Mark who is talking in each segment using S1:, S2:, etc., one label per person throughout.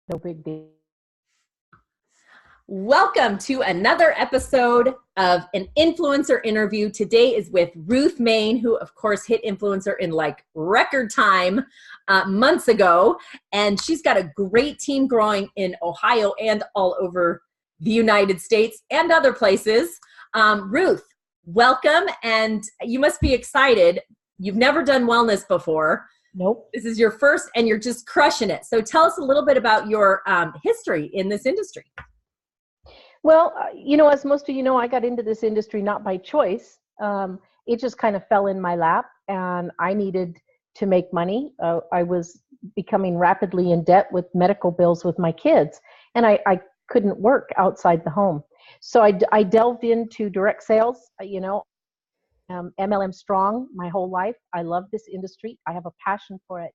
S1: No big deal.
S2: Welcome to another episode of an influencer interview. Today is with Ruth Mayne, who of course hit influencer in like record time months ago. And she's got a great team growing in Ohio and all over the United States and other places. Ruth, welcome. And you must be excited. You've never done wellness before.
S1: Nope.
S2: This is your first and you're just crushing it. So tell us a little bit about your history in this industry.
S1: Well, as most of you know, I got into this industry not by choice. It just kind of fell in my lap, and I needed to make money. I was becoming rapidly in debt with medical bills with my kids, and I couldn't work outside the home. So I delved into direct sales, MLM strong my whole life. I love this industry. I have a passion for it.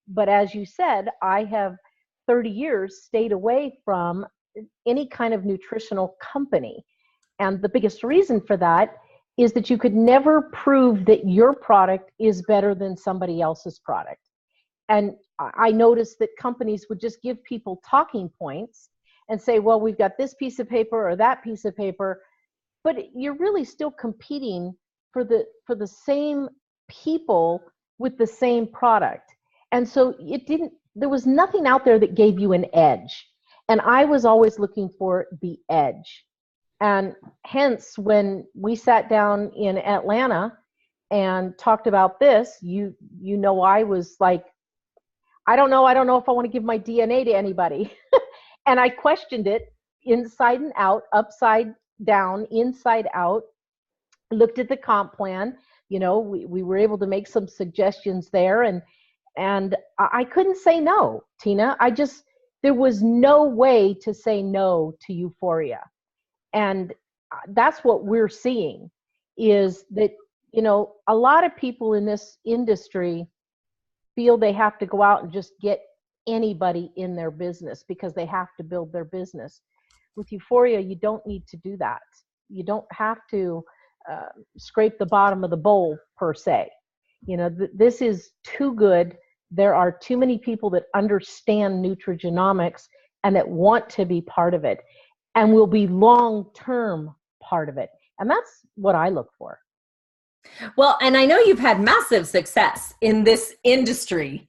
S1: But as you said, I have 30 years stayed away from any kind of nutritional company. And the biggest reason for that is that you could never prove that your product is better than somebody else's product. And I noticed that companies would just give people talking points and say, well, we've got this piece of paper or that piece of paper, but you're really still competing for the same people with the same product. And so there was nothing out there that gave you an edge. And I was always looking for the edge. And hence, when we sat down in Atlanta and talked about this, I was like, I don't know if I want to give my DNA to anybody. And I questioned it inside and out, upside down, inside out, looked at the comp plan. We were able to make some suggestions there. And I couldn't say no, Tina. There was no way to say no to Uforia. And that's what we're seeing is that, a lot of people in this industry feel they have to go out and just get anybody in their business because they have to build their business. With Uforia, you don't need to do that. You don't have to scrape the bottom of the bowl per se. This is too good. There are too many people that understand nutrigenomics and that want to be part of it and will be long-term part of it. And that's what I look for.
S2: Well, and I know you've had massive success in this industry,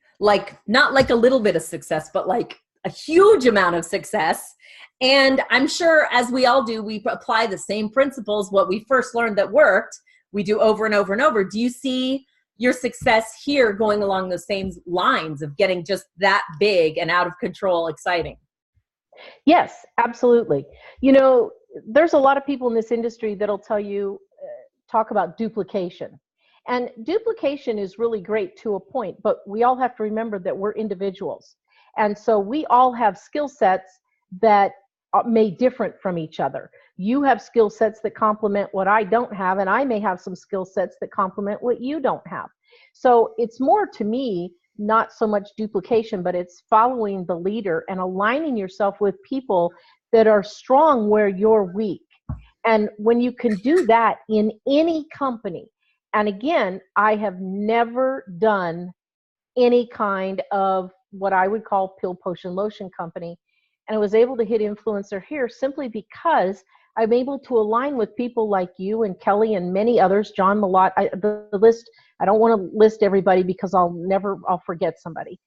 S2: not like a little bit of success, but like a huge amount of success. And I'm sure as we all do, we apply the same principles. What we first learned that worked, we do over and over and over. Do you see your success here going along the same lines of getting just that big and out of control exciting?
S1: Yes, absolutely. There's a lot of people in this industry that'll tell you, talk about duplication. And duplication is really great to a point, but we all have to remember that we're individuals. And so we all have skill sets that may differ from each other. You have skill sets that complement what I don't have, and I may have some skill sets that complement what you don't have. So it's more, to me, not so much duplication, but it's following the leader and aligning yourself with people that are strong where you're weak. And when you can do that in any company, and again, I have never done any kind of what I would call pill, potion, lotion company. And I was able to hit influencer here simply because I'm able to align with people like you and Kelly and many others, John Malott, the list, I don't want to list everybody because I'll forget somebody,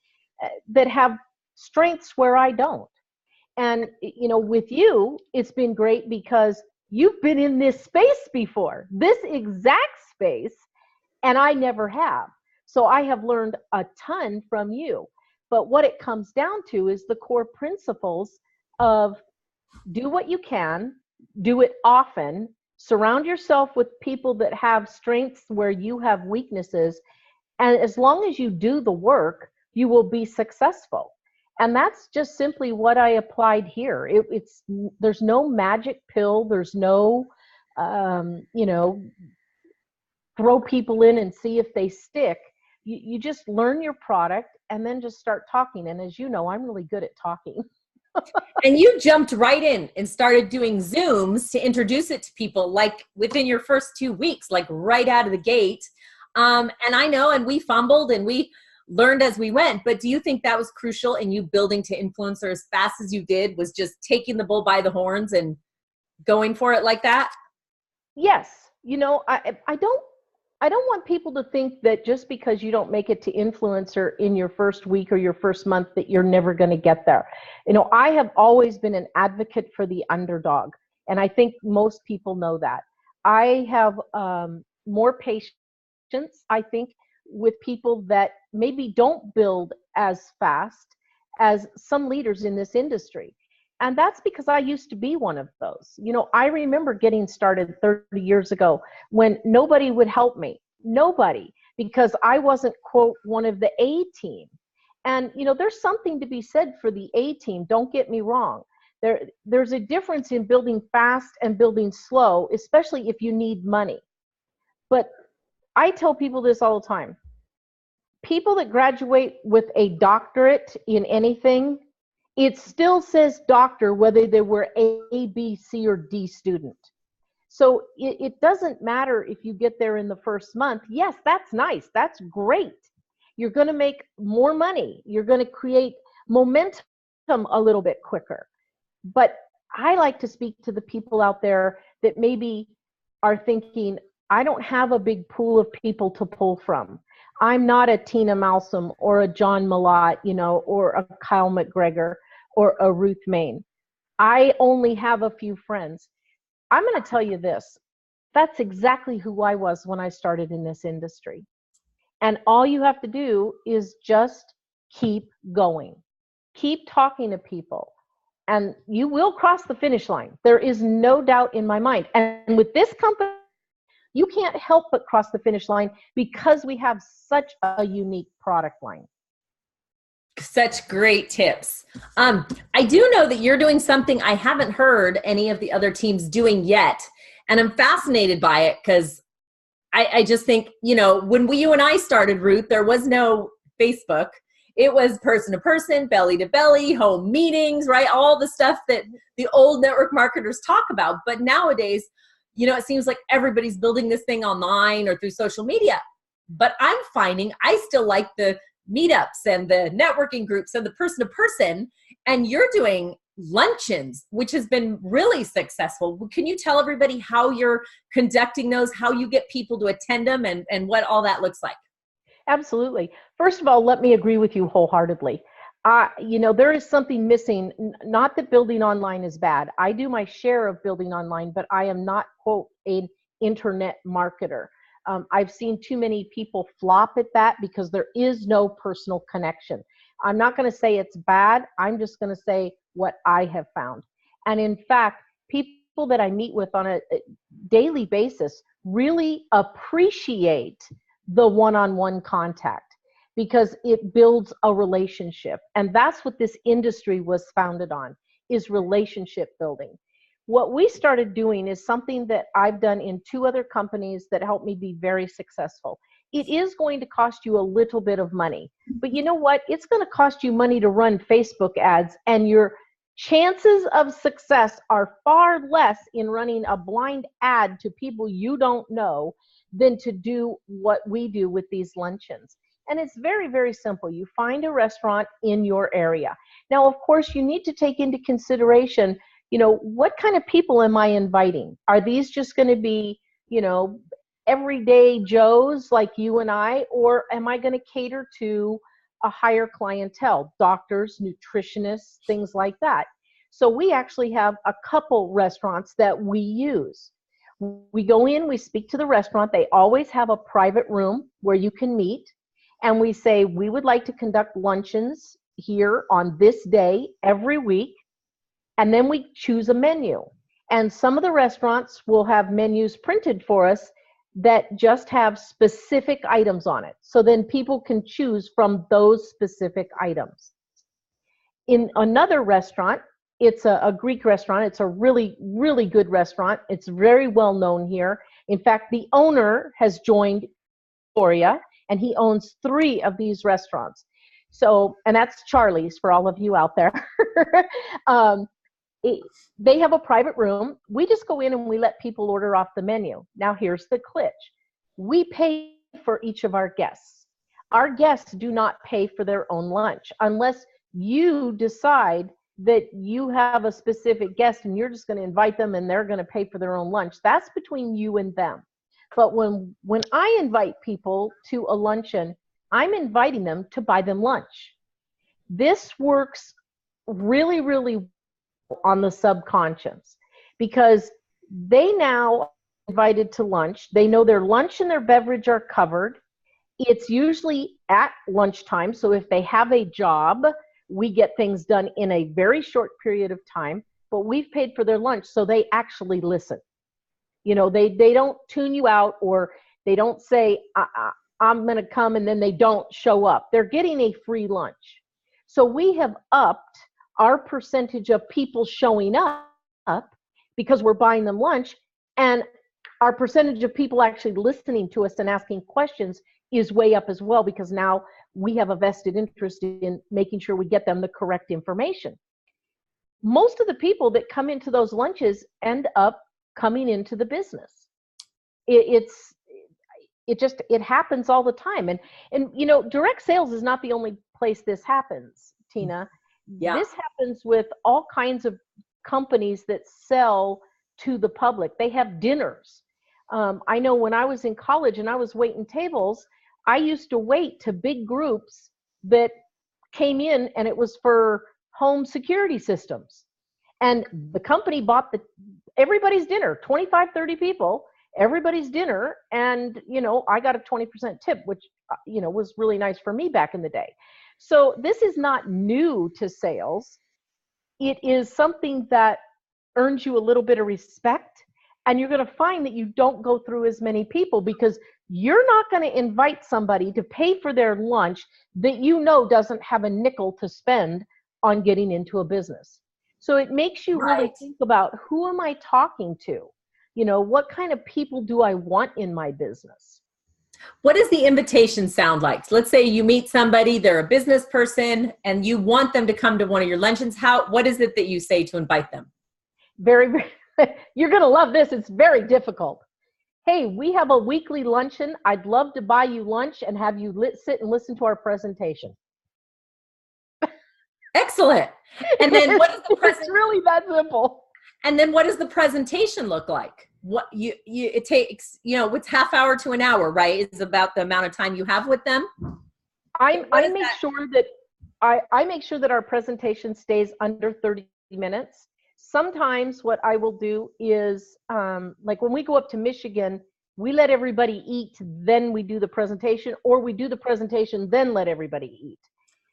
S1: that have strengths where I don't. And, with you, it's been great because you've been in this space before, this exact space, and I never have. So I have learned a ton from you. But what it comes down to is the core principles of do what you can, do it often, surround yourself with people that have strengths where you have weaknesses. And as long as you do the work, you will be successful. And that's just simply what I applied here. There's no magic pill. There's no, throw people in and see if they stick. You just learn your product and then just start talking. And as you know, I'm really good at talking.
S2: And you jumped right in and started doing Zooms to introduce it to people, like within your first 2 weeks, like right out of the gate. And I know, and we fumbled and we learned as we went. But do you think that was crucial in you building to influencer as fast as you did, was just taking the bull by the horns and going for it like that?
S1: Yes. You know, I don't want people to think that just because you don't make it to influencer in your first week or your first month that you're never going to get there. You know, I have always been an advocate for the underdog, and I think most people know that. I have more patience, I think, with people that maybe don't build as fast as some leaders in this industry. And that's because I used to be one of those. You know, I remember getting started 30 years ago when nobody would help me. Nobody, because I wasn't, quote, one of the A team. And, you know, there's something to be said for the A team. Don't get me wrong. There's a difference in building fast and building slow, especially if you need money. But I tell people this all the time. People that graduate with a doctorate in anything, it still says doctor whether they were A, B, C, or D student. So it doesn't matter if you get there in the first month. Yes, that's nice. That's great. You're going to make more money. You're going to create momentum a little bit quicker. But I like to speak to the people out there that maybe are thinking, I don't have a big pool of people to pull from. I'm not a Tina Malsom or a John Malott, you know, or a Kyle McGregor or a Ruth Mayne. I only have a few friends. I'm going to tell you this. That's exactly who I was when I started in this industry. And all you have to do is just keep going. Keep talking to people. And you will cross the finish line. There is no doubt in my mind. And with this company, you can't help but cross the finish line because we have such a unique product line.
S2: Such great tips. I do know that you're doing something I haven't heard any of the other teams doing yet. And I'm fascinated by it because I just think, you know, when you and I started, Ruth, there was no Facebook. It was person to person, belly to belly, home meetings, right? All the stuff that the old network marketers talk about. But nowadays, you know, it seems like everybody's building this thing online or through social media. But I'm finding I still like the meetups and the networking groups and the person to person. And you're doing luncheons, which has been really successful. Can you tell everybody how you're conducting those, how you get people to attend them, and what all that looks like?
S1: Absolutely. First of all, let me agree with you wholeheartedly. You know, there is something missing. Not that building online is bad. I do my share of building online, but I am not, quote, an internet marketer. I've seen too many people flop at that because there is no personal connection. I'm not going to say it's bad. I'm just going to say what I have found. And in fact, people that I meet with on a daily basis really appreciate the one-on-one contact because it builds a relationship. And that's what this industry was founded on, is relationship building. What we started doing is something that I've done in 2 other companies that helped me be very successful. It is going to cost you a little bit of money, but you know what? It's going to cost you money to run Facebook ads, and your chances of success are far less in running a blind ad to people you don't know than to do what we do with these luncheons. And it's very, very simple. You find a restaurant in your area. Now, of course, you need to take into consideration, you know, what kind of people am I inviting? Are these just going to be, you know, everyday Joes like you and I, or am I going to cater to a higher clientele, doctors, nutritionists, things like that? So we actually have a couple restaurants that we use. We go in, we speak to the restaurant. They always have a private room where you can meet. And we say, we would like to conduct luncheons here on this day every week. And then we choose a menu. And some of the restaurants will have menus printed for us that just have specific items on it. So then people can choose from those specific items. In another restaurant, it's a Greek restaurant. It's a really, really good restaurant. It's very well known here. In fact, the owner has joined Uforia, and he owns 3 of these restaurants. So, and that's Charlie's for all of you out there. They have a private room. We just go in and we let people order off the menu. Now here's the glitch. We pay for each of our guests. our guests do not pay for their own lunch unless you decide that you have a specific guest and you're just going to invite them and they're going to pay for their own lunch. That's between you and them. But when I invite people to a luncheon, I'm inviting them to buy them lunch. This works really, really well on the subconscious because they now are invited to lunch. They know their lunch and their beverage are covered. It's usually at lunchtime. So if they have a job, we get things done in a very short period of time, but we've paid for their lunch, so they actually listen. You know, they don't tune you out, or they don't say, I'm going to come, and then they don't show up. They're getting a free lunch. So we have upped our percentage of people showing up because we're buying them lunch, and our percentage of people actually listening to us and asking questions is way up as well, because now we have a vested interest in making sure we get them the correct information. Most of the people that come into those lunches end up coming into the business. It happens all the time. And you know, direct sales is not the only place this happens, Tina. Yeah. This happens with all kinds of companies that sell to the public. They have dinners. I know when I was in college and I was waiting tables, I used to wait to big groups that came in, and it was for home security systems. And the company bought everybody's dinner, 25, 30 people, everybody's dinner. And, you know, I got a 20% tip, which, you know, was really nice for me back in the day. So this is not new to sales. It is something that earns you a little bit of respect. And you're going to find that you don't go through as many people, because you're not going to invite somebody to pay for their lunch that you know doesn't have a nickel to spend on getting into a business. So it makes you really think about, who am I talking to? You know, what kind of people do I want in my business?
S2: What does the invitation sound like? Let's say you meet somebody, they're a business person, and you want them to come to one of your luncheons. What is it that you say to invite them?
S1: Very, very you're going to love this. It's very difficult. Hey, we have a weekly luncheon. I'd love to buy you lunch and have you sit and listen to our presentation.
S2: Excellent. And then what is the
S1: It's really that simple.
S2: And then what does the presentation look like? What it takes, you know, it's half hour to an hour, right? Is about the amount of time you have with them.
S1: I make sure that our presentation stays under 30 minutes. Sometimes what I will do is, like when we go up to Michigan, we let everybody eat, then we do the presentation, or we do the presentation, then let everybody eat.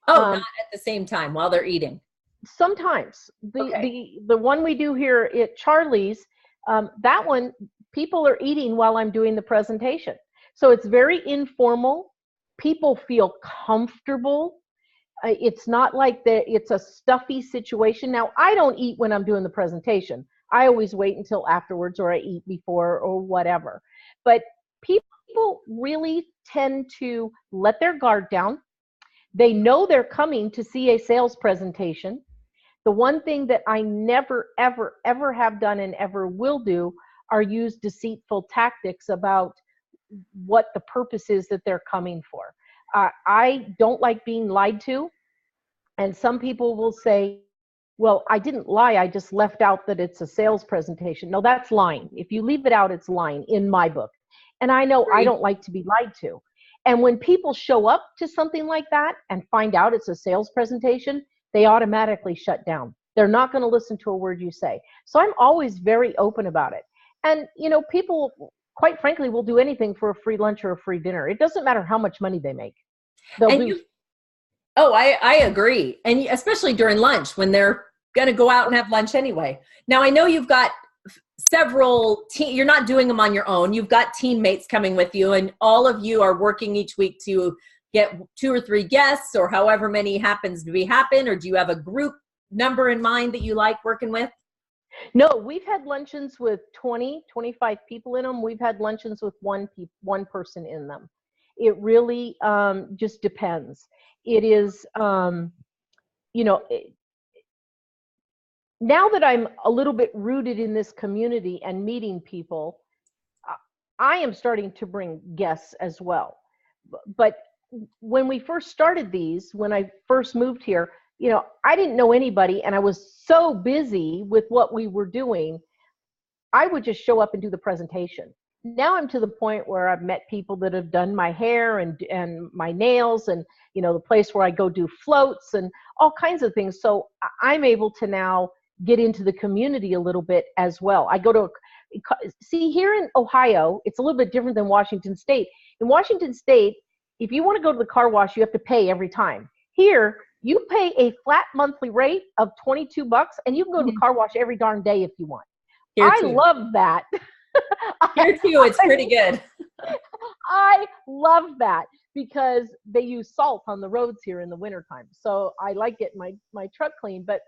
S2: Oh, not at the same time while they're eating.
S1: Sometimes. The one we do here at Charlie's, that one, people are eating while I'm doing the presentation. So it's very informal. People feel comfortable. It's not like it's a stuffy situation. Now, I don't eat when I'm doing the presentation. I always wait until afterwards, or I eat before, or whatever. But people really tend to let their guard down. They know they're coming to see a sales presentation. The one thing that I never, ever, ever have done and ever will do are use deceitful tactics about what the purpose is that they're coming for. I don't like being lied to. And some people will say, well, I didn't lie. I just left out that it's a sales presentation. No, that's lying. If you leave it out, it's lying in my book. And I know I don't like to be lied to. And when people show up to something like that and find out it's a sales presentation, they automatically shut down. They're not going to listen to a word you say. So I'm always very open about it. And, you know, people, quite frankly, will do anything for a free lunch or a free dinner. It doesn't matter how much money they make.
S2: I agree. And especially during lunch when they're going to go out and have lunch anyway. Now, I know you've got several you're not doing them on your own. You've got teammates coming with you, and all of you are working each week to get 2 or 3 guests, or however many happens to happen. Or do you have a group number in mind that you like working with?
S1: No, we've had luncheons with 20, 25 people in them. We've had luncheons with one person in them. It really just depends. It is, you know, now that I'm a little bit rooted in this community and meeting people, I am starting to bring guests as well. But when we first started these, when I first moved here, you know, I didn't know anybody and I was so busy with what we were doing. I would just show up and do the presentation. Now I'm to the point where I've met people that have done my hair and my nails, and, you know, the place where I go do floats and all kinds of things. So I'm able to now get into the community a little bit as well. I go to, see, here in Ohio, it's a little bit different than Washington State. In Washington State, if you want to go to the car wash, you have to pay every time. Here, you pay a flat monthly rate of $22 and you can go to the car wash every darn day if you want.
S2: Here
S1: I
S2: too.
S1: love that.
S2: Here too, it's pretty good.
S1: I love that because they use salt on the roads here in the wintertime. So I like getting my truck clean. But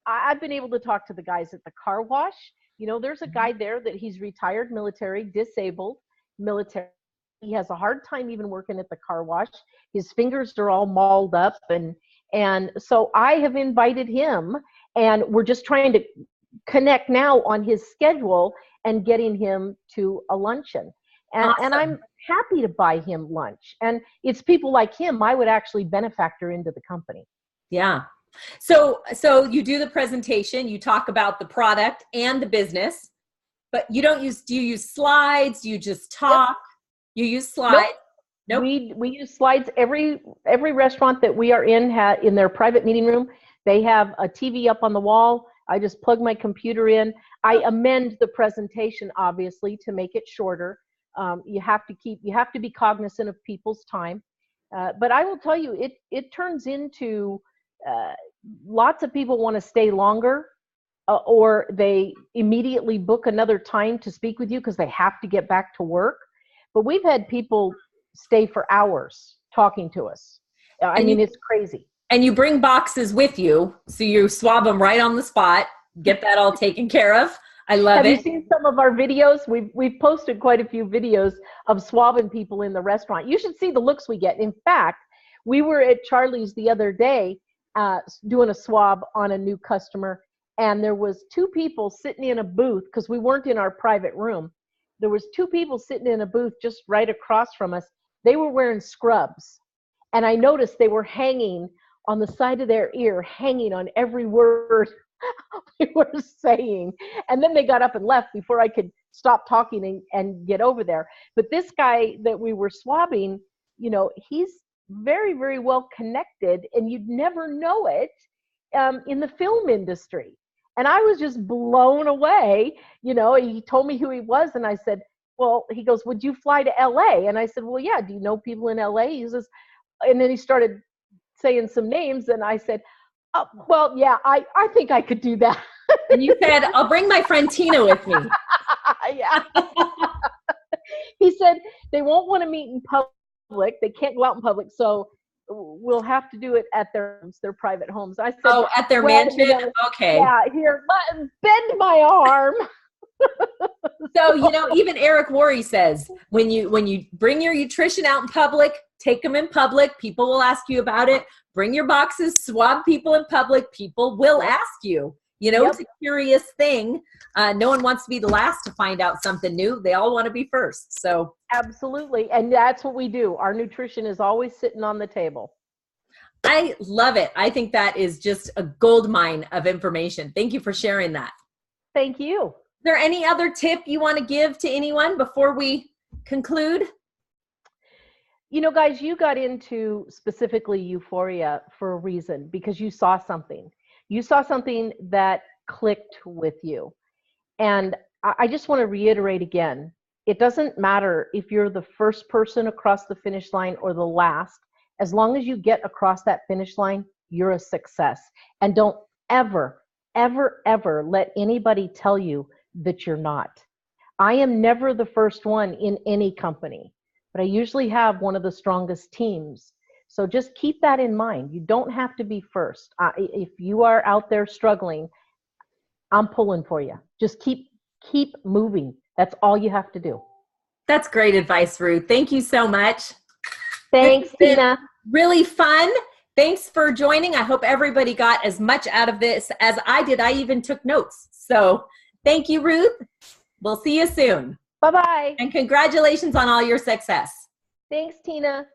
S1: I've been able to talk to the guys at the car wash. You know, there's a guy there that he's retired military, disabled military. He has a hard time even working at the car wash. His fingers are all mauled up. And so I have invited him, and we're just trying to connect now on his schedule and getting him to a luncheon. And,
S2: Awesome.
S1: and I'm happy to buy him lunch. And it's people like him I would actually benefactor into the company.
S2: Yeah. So you do the presentation, you talk about the product and the business, but you don't use, do you use slides? Do you just talk? Yep. You use slides?
S1: Nope. We use slides. Every restaurant that we are in their private meeting room, they have a TV up on the wall. I just plug my computer in. I amend the presentation, obviously, to make it shorter. You have to be cognizant of people's time. But I will tell you, it turns into lots of people want to stay longer, or they immediately book another time to speak with you because they have to get back to work. But we've had people stay for hours talking to us. I mean, it's crazy.
S2: And you bring boxes with you, so you swab them right on the spot, get that all taken care of. I love it.
S1: Have you seen some of our videos? We've posted quite a few videos of swabbing people in the restaurant. You should see the looks we get. In fact, we were at Charlie's the other day doing a swab on a new customer, and there was two people sitting in a booth because we weren't in our private room. There was two people sitting in a booth just right across from us. They were wearing scrubs, and I noticed they were hanging on the side of their ear, hanging on every word we were saying. And then they got up and left before I could stop talking and get over there. But this guy that we were swabbing, you know, he's very, very well connected, and you'd never know it in the film industry. And I was just blown away. You know, he told me who he was, and I said, well, he goes, would you fly to LA? And I said, well, yeah, do you know people in LA? He says, and then he started saying some names, and I said, oh, well, yeah, I think I could do that.
S2: And you said, I'll bring my friend Tina with me.
S1: Yeah. He said they won't want to meet in public. They can't go out in public, so we'll have to do it at their private homes. I said,
S2: oh, at their mansion?
S1: You know, okay. Yeah, here, bend my arm.
S2: So, you know, even Eric Worre says, when you bring your nutrition out in public, take them in public, people will ask you about it. Bring your boxes, swab people in public, people will ask you. You know, It's a curious thing. No one wants to be the last to find out something new. They all want to be first. So
S1: absolutely. And that's what we do. Our nutrition is always sitting on the table.
S2: I love it. I think that is just a gold mine of information. Thank you for sharing that.
S1: Thank you.
S2: Is there any other tip you want to give to anyone before we conclude?
S1: You know, guys, you got into specifically Uforia for a reason, because you saw something. You saw something that clicked with you. And I just want to reiterate again, it doesn't matter if you're the first person across the finish line or the last. As long as you get across that finish line, you're a success. And don't ever, ever, ever let anybody tell you that you're not. I am never the first one in any company, but I usually have one of the strongest teams. So just keep that in mind. You don't have to be first. If you are out there struggling, I'm pulling for you. Just keep moving. That's all you have to do.
S2: That's great advice, Ruth. Thank you so much.
S1: Thanks, Tina.
S2: Really fun. Thanks for joining. I hope everybody got as much out of this as I did. I even took notes. So thank you, Ruth. We'll see you soon.
S1: Bye-bye.
S2: And congratulations on all your success.
S1: Thanks, Tina.